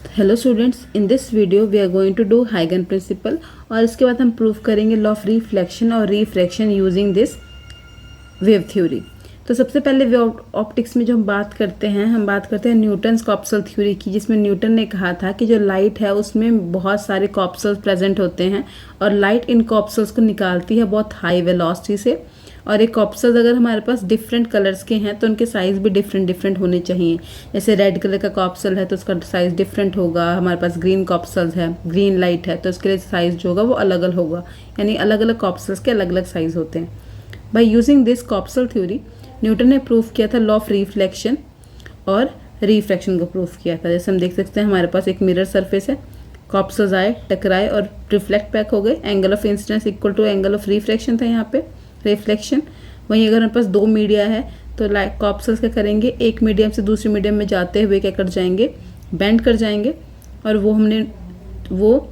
Hello students, in this video we are going to do हाइगन principle और इसके बाद हम प्रूव करेंगे लॉ ऑफ रिफ्लेक्शन और refraction using this wave theory. तो सबसे पहले वेव ऑप्टिक्स में जो हम बात करते हैं न्यूटन्स कॉप्सल थ्योरी की, जिसमें न्यूटन ने कहा था कि जो लाइट है उसमें बहुत सारे कॉप्सल्स प्रेजेंट होते हैं और लाइट इन कॉप्सल्स को निकालती है बहुत हाई वेलोसिटी से। और एक कॉप्सल्स अगर हमारे पास डिफरेंट कलर्स के हैं तो उनके साइज़ भी डिफरेंट होने चाहिए। जैसे रेड कलर का कॉप्सल है तो उसका साइज़ डिफरेंट होगा। हमारे पास ग्रीन कॉप्सल्स है, ग्रीन लाइट है तो उसके लिए साइज़ जो होगा वो अलग अलग होगा, यानी अलग अलग कॉप्सल्स के अलग अलग साइज़ होते हैं। By using this corpuscle theory Newton ने प्रूव किया था लॉ ऑफ रिफ्लेक्शन और रिफ्रैक्शन को प्रूव किया था। जैसे हम देख सकते हैं हमारे पास एक मिरर सरफेस है, कॉप्सल्स आए, टकराए और रिफ्लेक्ट बैक हो गए। Angle of incidence equal to angle of refraction था यहाँ पे रिफ्लेक्शन। वहीं अगर हमारे पास दो मीडिया है तो लाइट कॉप्सल्स क्या करेंगे, एक मीडियम से दूसरे मीडियम में जाते हुए क्या कर जाएंगे, बेंड कर जाएंगे। और वो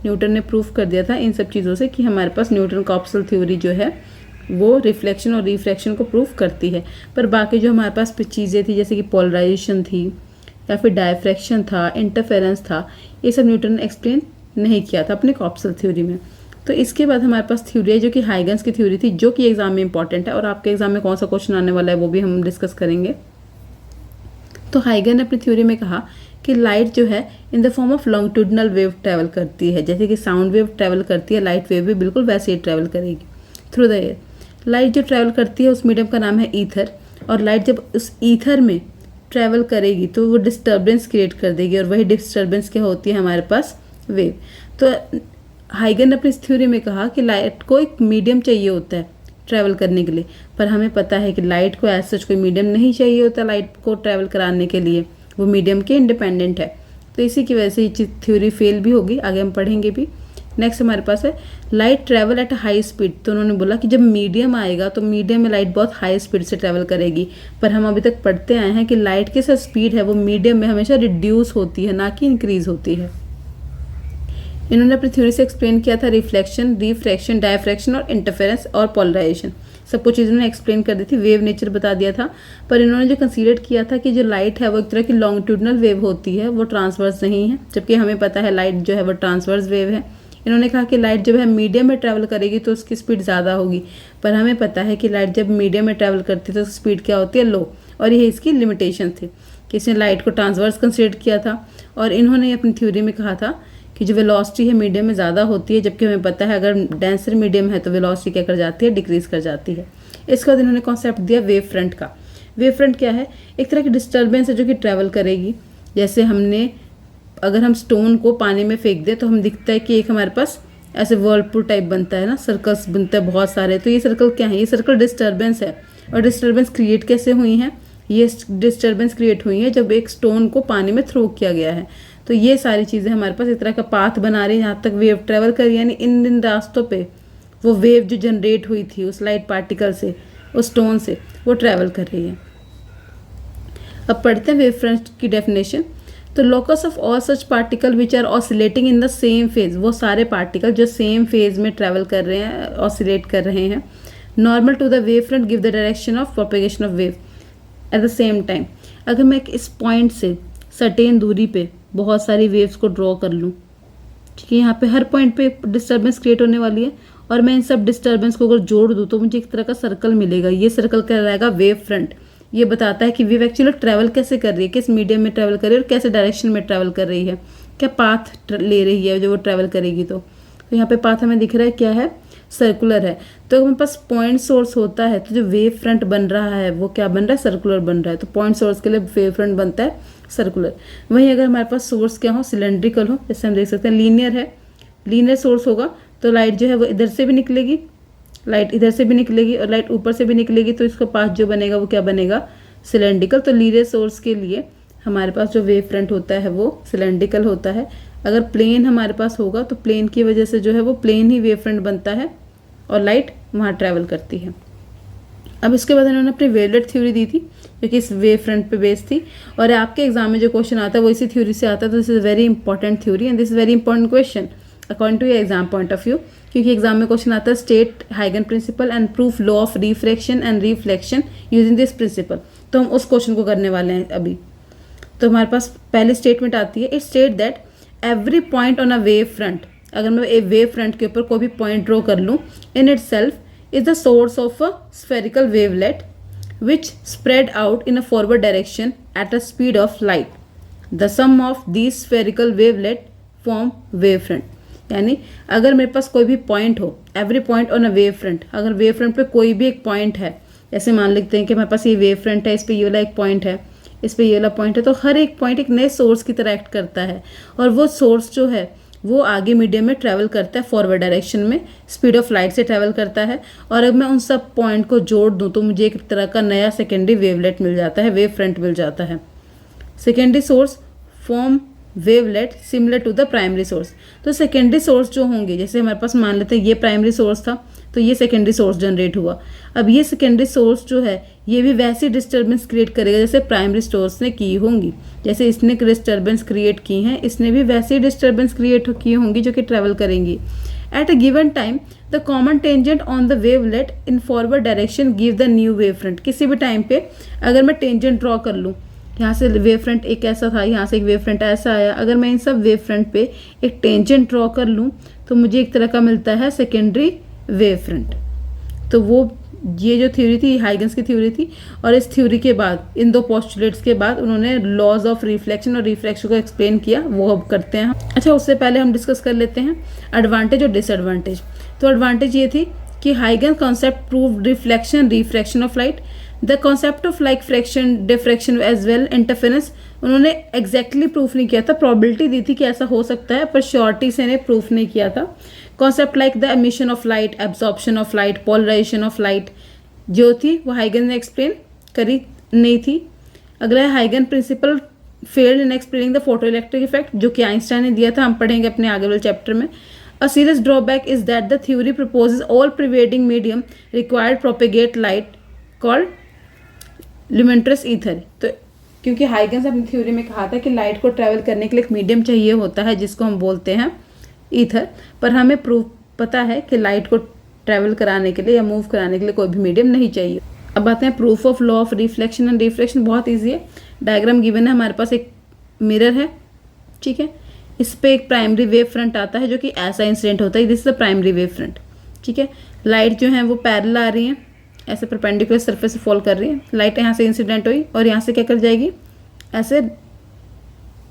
न्यूटन ने प्रूव कर दिया था इन सब चीज़ों से कि हमारे पास न्यूटन कॉप्सल थ्योरी जो है वो रिफ्लेक्शन और रिफ्रैक्शन को प्रूव करती है। पर बाकी जो हमारे पास चीज़ें थी जैसे कि पोलराइजेशन थी या फिर डायफ्रैक्शन था, इंटरफेरेंस था, ये सब न्यूटन ने एक्सप्लेन नहीं किया था अपने कॉप्सल थ्योरी में। तो इसके बाद हमारे पास थ्योरी है जो कि हाइगन्स की थ्योरी थी, जो कि एग्जाम में इंपॉर्टेंट है और आपके एग्जाम में कौन सा क्वेश्चन आने वाला है वो भी हम डिस्कस करेंगे। तो हाइगन ने अपनी थ्योरी में कहा कि लाइट जो है in the form of longitudinal wave travel करती है। जैसे कि साउंड वेव ट्रैवल करती है, लाइट वेव भी बिल्कुल वैसे ही ट्रैवल करेगी थ्रू द एयर। लाइट जो ट्रैवल करती है उस मीडियम का नाम है ईथर, और लाइट जब उस ईथर में ट्रैवल करेगी तो वो डिस्टर्बेंस क्रिएट कर देगी, और वही डिस्टर्बेंस क्या होती है हमारे पास, वेव। तो हाइगन ने अपनी इस थ्योरी में कहा कि लाइट को एक मीडियम चाहिए होता है ट्रैवल करने के लिए, पर हमें पता है कि लाइट को ऐसा कोई मीडियम नहीं चाहिए होता लाइट को ट्रैवल कराने के लिए, वो मीडियम के इंडिपेंडेंट है। तो इसी की वजह से ये थ्योरी फेल भी होगी, आगे हम पढ़ेंगे भी। नेक्स्ट हमारे पास है light travel at high speed. तो उन्होंने बोला कि जब मीडियम आएगा तो मीडियम में लाइट बहुत हाई स्पीड से ट्रैवल करेगी, पर हम अभी तक पढ़ते आए हैं कि लाइट की जो स्पीड है वो मीडियम में हमेशा रिड्यूस होती है, ना कि इंक्रीज होती है। इन्होंने अपनी थ्योरी से एक्सप्लेन किया था रिफ्लेक्शन, रिफ्रैक्शन, डायफ्रैक्शन और इंटरफेरेंस और पोलराइजेशन, सब कुछ इन्होंने एक्सप्लेन कर दी थी, वेव नेचर बता दिया था। पर इन्होंने जो कंसीडर किया था कि जो लाइट है वो एक तरह की लॉन्गिट्यूडिनल वेव होती है, वो ट्रांसवर्स नहीं है, जबकि हमें पता है लाइट जो है वो ट्रांसवर्स वेव है। इन्होंने कहा कि लाइट जब है मीडियम में ट्रैवल करेगी तो उसकी स्पीड ज़्यादा होगी, पर हमें पता है कि लाइट जब मीडियम में ट्रैवल करती है तो स्पीड क्या होती है, लो। और यही इसकी लिमिटेशन थी कि इसने लाइट को ट्रांसवर्स कंसीडर किया था। और इन्होंने अपनी थ्योरी में कहा था कि जो वेलोसिटी है मीडियम में ज़्यादा होती है, जबकि हमें पता है अगर डेंसर मीडियम है तो वेलोसिटी क्या कर जाती है, डिक्रीज कर जाती है। इसके बाद इन्होंने कॉन्सेप्ट दिया वेव फ्रंट का। वेव फ्रंट क्या है, एक तरह की डिस्टर्बेंस है जो कि ट्रैवल करेगी। जैसे अगर हम स्टोन को पानी में फेंक दें तो हम दिखता है कि एक हमारे पास ऐसे वर्लपुल टाइप बनता है ना, सर्कल्स बनते हैं बहुत सारे। तो ये सर्कल क्या है, ये सर्कल डिस्टर्बेंस है। और डिस्टर्बेंस क्रिएट कैसे हुई है, ये डिस्टर्बेंस क्रिएट हुई है जब एक स्टोन को पानी में थ्रो किया गया है। तो ये सारी चीज़ें हमारे पास एक तरह का पाथ बना रही है जहाँ तक वेव ट्रैवल करी, यानी इन रास्तों पे वो वेव जो जनरेट हुई थी उस लाइट पार्टिकल से, उस स्टोन से, वो ट्रैवल कर रही है। अब पढ़ते हैं वेव फ्रंट की डेफिनेशन। तो locus of all such particle which are oscillating in the same phase, वो सारे पार्टिकल जो सेम फेज में ट्रैवल कर रहे हैं, ऑसिलेट कर रहे हैं। Normal to the wave front give the direction of propagation of wave at the same time. अगर मैं इस पॉइंट से सर्टेन दूरी पे बहुत सारी वेव्स को ड्रॉ कर लूँ, ठीक है, यहाँ पे हर पॉइंट पे डिस्टर्बेंस क्रिएट होने वाली है, और मैं इन सब डिस्टर्बेंस को अगर जोड़ दूँ तो मुझे एक तरह का सर्कल मिलेगा। ये सर्कल कहलाएगा वेव फ्रंट। ये बताता है कि वेव एक्चुअली ट्रैवल कैसे कर रही है, किस मीडियम में ट्रैवल कर रही है और कैसे डायरेक्शन में ट्रैवल कर रही है, क्या पाथ ले रही है जो वो ट्रैवल करेगी। तो यहाँ पे पाथ हमें दिख रहा है क्या है, सर्कुलर है। तो हमारे पास पॉइंट सोर्स होता है तो जो वेव फ्रंट बन रहा है वो क्या बन रहा है, सर्कुलर बन रहा है। तो पॉइंट सोर्स के लिए वेव फ्रंट बनता है सर्कुलर। वहीं अगर हमारे पास सोर्स क्या हो, सिलेंड्रिकल हो, जैसे हम देख सकते हैं लीनियर है, लीनियर सोर्स होगा तो लाइट जो है वो इधर से भी निकलेगी, लाइट इधर से भी निकलेगी और लाइट ऊपर से भी निकलेगी, तो इसका पाथ जो बनेगा वो क्या बनेगा, सिलेंड्रिकल। तो लीनियर सोर्स के लिए हमारे पास जो वेव फ्रंट होता है वो सिलेंड्रिकल होता है। अगर प्लेन हमारे पास होगा तो प्लेन की वजह से जो है वो प्लेन ही वेव फ्रंट बनता है और लाइट वहाँ ट्रैवल करती है। अब इसके बाद इन्होंने अपनी वेवलेट थ्योरी दी थी जो कि इस वेव फ्रंट पे बेस्ड थी, और आपके एग्जाम में जो क्वेश्चन आता है वो इसी थ्योरी से आता है। तो this is very important theory and this is very important question according to your exam point of view, क्योंकि एग्जाम में क्वेश्चन आता है स्टेट हाइगन principle and proof law of refraction and reflection using this principle. तो हम उस question को करने वाले हैं अभी। तो हमारे पास पहली स्टेटमेंट आती है, it state that every point on a wave front, अगर मैं ए वेव फ्रंट के ऊपर कोई भी पॉइंट ड्रॉ कर लूँ, in it self is the source of a spherical wavelet which spread out in a forward direction at a speed of light. The sum of these spherical wavelet form wavefront. यानी अगर मेरे पास कोई भी point हो, every point on a wave front, अगर wave front पे कोई भी एक पॉइंट है, जैसे मान लेते हैं कि मेरे पास ये वेव फ्रंट है, इस पे ये वाला एक पॉइंट है, इस पे ये वाला पॉइंट है, तो हर एक पॉइंट एक नए सोर्स की तरह एक्ट करता है और वो सोर्स जो है वो आगे मीडियम में ट्रैवल करता है फॉरवर्ड डायरेक्शन में, स्पीड ऑफ लाइट से ट्रैवल करता है। और अगर मैं उन सब पॉइंट को जोड़ दूं तो मुझे एक तरह का नया सेकेंडरी वेवलेट मिल जाता है, वेव फ्रंट मिल जाता है। Secondary source form wavelet similar to the primary source. तो सेकेंडरी सोर्स जो होंगे, जैसे हमारे पास मान लेते हैं ये प्राइमरी सोर्स था, तो ये सेकेंडरी सोर्स जनरेट हुआ। अब ये सेकेंडरी सोर्स जो है ये भी वैसी डिस्टर्बेंस क्रिएट करेगा जैसे प्राइमरी सोर्स ने की होंगी। जैसे इसने डिस्टर्बेंस क्रिएट की हैं, इसने भी वैसी डिस्टर्बेंस क्रिएट की होंगी जो कि ट्रैवल करेंगी। At a given time the common tangent on the wavelet in forward direction give the new wave front. किसी भी टाइम पे अगर मैं टेंजेंट ड्रॉ कर लूँ, यहाँ से वेव फ्रंट एक ऐसा था, यहाँ से एक वेव फ्रंट ऐसा आया, अगर मैं इन सब वेव फ्रंट पे एक टेंजेंट ड्रॉ कर लूँ तो मुझे एक तरह का मिलता है सेकेंडरी वेव फ्रंट। तो वो ये जो थ्योरी थी हाइगन्स की थ्योरी थी, और इस थ्योरी के बाद, इन दो पोस्टुलेट्स के बाद उन्होंने लॉज ऑफ रिफ्लेक्शन और रिफ्रैक्शन को एक्सप्लेन किया, वो अब करते हैं। अच्छा, उससे पहले हम डिस्कस कर लेते हैं एडवांटेज और डिसएडवांटेज। तो एडवांटेज ये थी कि हाइगन concept prove reflection refraction of light, the concept of like fraction diffraction as well interference. उन्होंने एग्जैक्टली प्रूफ नहीं किया था, प्रॉबिलिटी दी थी कि ऐसा हो सकता है, पर श्योरिटी से इन्हें प्रूफ नहीं किया था। Concept like the emission of light, absorption of light, polarisation of light जो थी वो हाइगन ने एक्सप्लेन करी नहीं थी। अगला है हाइगन principle failed in explaining the photo electric effect, जो कि आइंस्टाइन ने दिया था, हम पढ़ेंगे अपने आगे वाले चैप्टर में। A serious drawback is that the theory proposes all pervading medium required propagate light called luminous ether. तो क्योंकि हाइगन्स अपनी थ्योरी में कहा था कि लाइट को ट्रैवल करने के लिए एक मीडियम चाहिए होता है जिसको हम बोलते हैं ईथर, पर हमें प्रूफ पता है कि लाइट को ट्रैवल कराने के लिए या मूव कराने के लिए कोई भी मीडियम नहीं चाहिए। अब आते हैं proof of law of reflection and refraction. बहुत ईजी है, डायग्राम गिवन है, हमारे पास एक मिरर है, ठीक है, इस पे एक प्राइमरी वेव फ्रंट आता है जो कि ऐसा इंसिडेंट होता है, this is the primary wave front, ठीक है। लाइट जो है वो पैरेलल आ रही है, ऐसे परपेंडिकुलर सरफेस से फॉल कर रही है, लाइट यहाँ से इंसिडेंट हुई और यहाँ से क्या कर जाएगी, ऐसे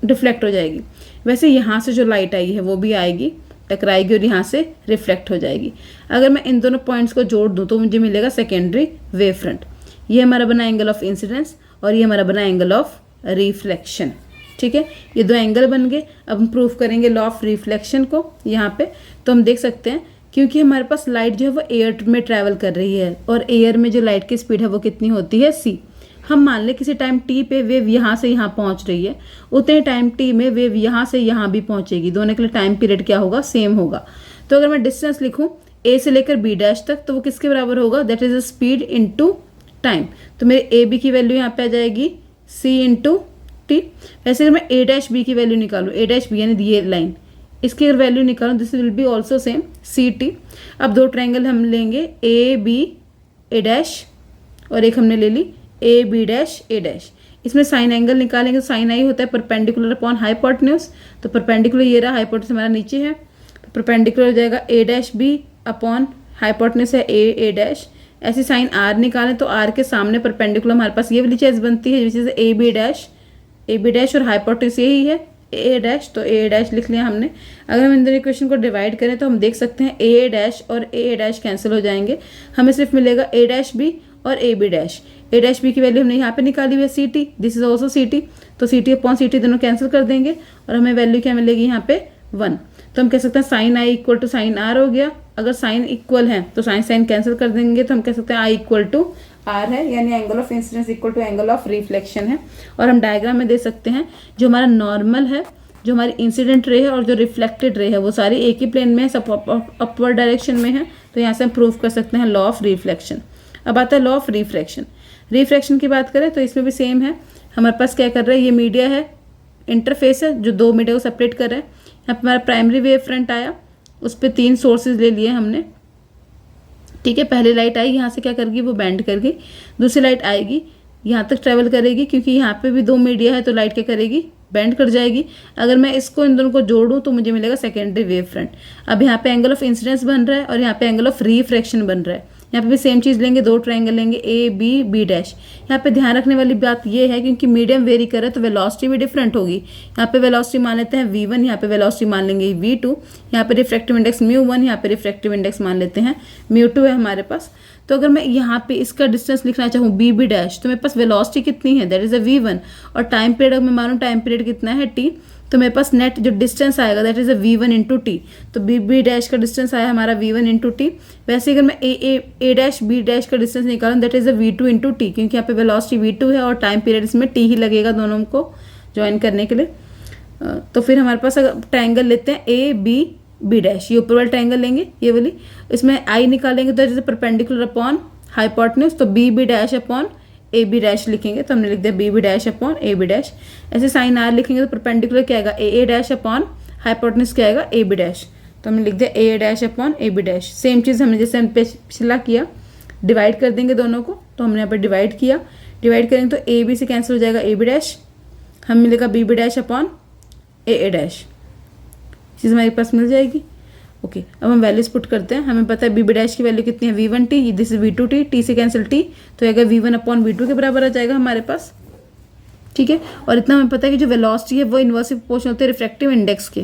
डिफ्लेक्ट हो जाएगी। वैसे यहाँ से जो लाइट आई है वो भी आएगी, टकराएगी और यहाँ से रिफ्लेक्ट हो जाएगी। अगर मैं इन दोनों पॉइंट्स को जोड़ दूँ तो मुझे मिलेगा सेकेंडरी वेव फ्रंट। ये हमारा बना एंगल ऑफ इंसिडेंस और ये हमारा बना एंगल ऑफ रिफ्लेक्शन, ठीक है। ये दो एंगल बन गए। अब हम प्रूफ करेंगे लॉ ऑफ रिफ्लेक्शन को यहाँ पे। तो हम देख सकते हैं क्योंकि हमारे पास लाइट जो है वो एयर में ट्रैवल कर रही है और एयर में जो लाइट की स्पीड है वो कितनी होती है, c। हम मान लें किसी टाइम t पे वेव यहाँ से यहाँ पहुँच रही है, उतने टाइम t में वेव यहाँ से यहाँ भी पहुँचेगी, दोनों के लिए टाइम पीरियड क्या होगा, सेम होगा। तो अगर मैं डिस्टेंस लिखूँ a से लेकर b डैश तक तो वो किसके बराबर होगा, that is a speed into time. तो मेरे ए बी की वैल्यू यहाँ पे आ जाएगी c इंटू टी। वैसे अगर मैं a डैश बी की वैल्यू निकालूँ, a डैश बी यानी ये लाइन, इसकी अगर वैल्यू निकालूँ this will be also same C T. अब दो ट्रायंगल हम लेंगे ए बी ए डैश और एक हमने ले ली A B dash A dash. इसमें साइन एंगल निकालेंगे, साइन आई होता है परपेंडिकुलर अपॉन हाइपोटेन्यूज। तो परपेंडिकुलर ये रहा, हाइपोटेन्यूज हमारा नीचे है, तो परपेंडिकुलर हो जाएगा ए डैश बी अपॉन हाइपोटेन्यूज है ए डैश। ऐसी साइन आर निकालें तो आर के सामने परपेंडिकुलर हमारे पास ये वाली चीज़ बनती है which is A B dash और हाइपोटेन्यूज यही है ए डैश, तो ए डैश लिख लिया हमने। अगर हम इन दोनों इक्वेशन को डिवाइड करें तो हम देख सकते हैं ए डैश और ए डैश कैंसिल हो जाएंगे, हमें सिर्फ मिलेगा ए डैश बी और A B dash. A dash B की वैल्यू हमने यहाँ पे निकाली हुई है C T, this is also C T, तो C T upon C T दोनों कैंसिल कर देंगे और हमें वैल्यू क्या मिलेगी यहाँ पे 1। तो हम कह सकते हैं sine I equal to sine R हो गया। अगर साइन इक्वल है तो साइन साइन कैंसिल कर देंगे, तो हम कह सकते हैं आई इक्वल टू आर है, यानी angle of incidence equal to angle of reflection है। और हम डायग्राम में दे सकते हैं जो हमारा नॉर्मल है, जो हमारी इंसिडेंट रे है और जो रिफ्लेक्टेड रे है वो सारी एक ही प्लेन में है, सब अपवर्ड डायरेक्शन में है। तो यहाँ से हम प्रूव कर सकते हैं लॉ ऑफ रिफ्लेक्शन। अब आता है लॉ ऑफ रिफ्रैक्शन। रिफ्रैक्शन की बात करें तो इसमें भी सेम है, हमारे पास क्या कर रहा है, ये मीडिया है, इंटरफेस है जो दो मीडिया को सेपरेट कर रहे हैं। यहाँ पर हमारा प्राइमरी वेव फ्रंट आया, उस पर 3 सोर्सेज ले लिए हमने, ठीक है। पहली लाइट आई, यहाँ से क्या करेगी वो बैंड कर गई, दूसरी लाइट आएगी यहाँ तक ट्रेवल करेगी, क्योंकि यहाँ पे भी 2 मीडिया है तो लाइट क्या करेगी बेंड कर जाएगी। अगर मैं इसको इन दोनों को जोड़ूं तो मुझे मिलेगा सेकेंडरी वेव फ्रंट। अब यहाँ पे एंगल ऑफ इंसिडेंस बन रहा है और यहाँ पे एंगल ऑफ रिफ्रैक्शन बन रहा है। यहाँ पे भी सेम चीज़ लेंगे, दो ट्रायंगल लेंगे ए बी बी डैश। यहाँ पे ध्यान रखने वाली बात ये है क्योंकि मीडियम वेरी करे तो वेलोसिटी भी डिफरेंट होगी। यहाँ पे वेलोसिटी मान लेते हैं v1, यहाँ पे वेलोसिटी मान लेंगे v2, यहाँ पे रिफ्रैक्टिव इंडेक्स μ1, यहाँ पे रिफ्रैक्टिव इंडेक्स मान लेते हैं μ2 है हमारे पास। तो अगर मैं यहाँ पे इसका डिस्टेंस लिखना चाहूँ बी बी डैश तो मेरे पास वेलोसिटी कितनी है, दैट इज अ v1, और टाइम पीरियड अगर मैं मानूँ टाइम पीरियड कितना है t, तो मेरे पास नेट जो डिस्टेंस आएगा that is a v1 into T. तो बी बी डैश का डिस्टेंस आया हमारा v1 इंटू टी। वैसे अगर मैं ए डैश बी डैश का डिस्टेंस निकालूँ that is a v2 into T, क्योंकि यहाँ पे वेलोसिटी v2 है और टाइम पीरियड इसमें t ही लगेगा दोनों को ज्वाइन करने के लिए। तो फिर हमारे पास अगर ट्रायंगल लेते हैं ए बी बी डैश, ये ऊपर वाला ट्रायंगल लेंगे ये वाली, इसमें आई निकालेंगे तो that is a perpendicular upon hypotenuse, तो B B dash upon A B dash लिखेंगे तो हमने लिख दिया B B dash upon A B dash. ऐसे साइन आर लिखेंगे तो परपेंडिकुलर क्या आएगा ए डैश अपॉन हाइपोटेन्यूज क्या आएगा ए बी डैश, तो हमने लिख दिया A dash upon A B dash. Same चीज़ हमने जैसे हम पिछला किया, डिवाइड कर देंगे दोनों को, तो हमने यहाँ पर डिवाइड किया, डिवाइड करेंगे तो ए बी से कैंसिल हो जाएगा ए बी डैश, हमें मिलेगा बी बी डैश अपॉन ए डैश, चीज़ हमारे पास मिल जाएगी। ओके अब हम वैल्यूज पुट करते हैं। हमें पता है बी बी डैश की वैल्यू कितनी है v1 T, this is v2 T, T से कैंसिल टी, तो अगर v1 अपॉन v2 के बराबर आ जाएगा हमारे पास, ठीक है। और इतना हमें पता है कि जो वेलोसिटी है वो इन्वर्सली प्रोपोर्शनल होती है रिफ्रैक्टिव इंडेक्स के,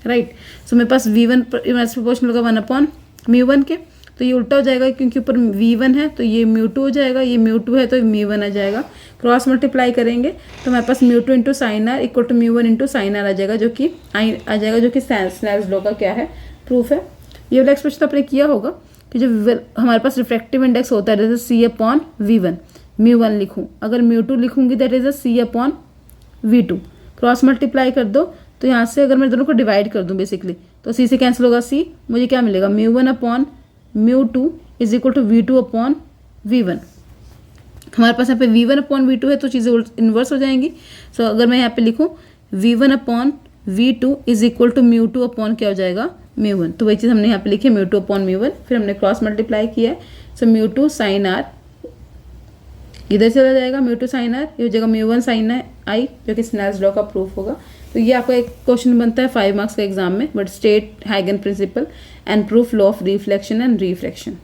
राइट। सो मेरे पास v1 इन्वर्सली प्रोपोर्शनल होगा 1 अपॉन μ1 के, तो ये उल्टा हो जाएगा क्योंकि ऊपर v1 है तो ये μ2 हो जाएगा, ये μ2 है तो μ1 आ जाएगा। क्रॉस मल्टीप्लाई करेंगे तो हमारे पास μ2 into sine R equal to μ1 into sine R आ जाएगा, जो कि आ जाएगा, जो कि स्नेल्स लॉ का क्या है, प्रूफ है। ये वाला एक्सप्रेशन आपने किया होगा कि जब हमारे पास रिफ्रैक्टिव इंडेक्स होता है जैसे सी अपॉन v1, μ1 लिखूँ, अगर μ2 लिखूंगी that is a C upon v2, cross multiply कर दो तो यहाँ से अगर मैं दोनों को डिवाइड कर दूँ बेसिकली तो सी से कैंसिल होगा सी, मुझे क्या मिलेगा μ1 upon μ2 is equal to v2 upon v1। हमारे पास यहाँ पे v1 अपॉन v2 है तो चीज़ें इन्वर्स हो जाएंगी। सो अगर मैं यहाँ पे लिखूँ v1 upon v2 is equal to μ2 upon क्या हो जाएगा μ1, तो वही चीज़ हमने यहाँ पे लिखी है μ2 अपॉन μ1, फिर हमने क्रॉस मल्टीप्लाई किया है। सो μ2 साइन आर इधर चला जाएगा, μ2 साइन आर ये हो जाएगा μ1 साइन आई, जो कि स्नेल्स लॉ का प्रूफ होगा। तो ये आपका एक क्वेश्चन बनता है 5 मार्क्स का एग्जाम में, बट स्टेट हाइगन principle and proof law of reflection and refraction.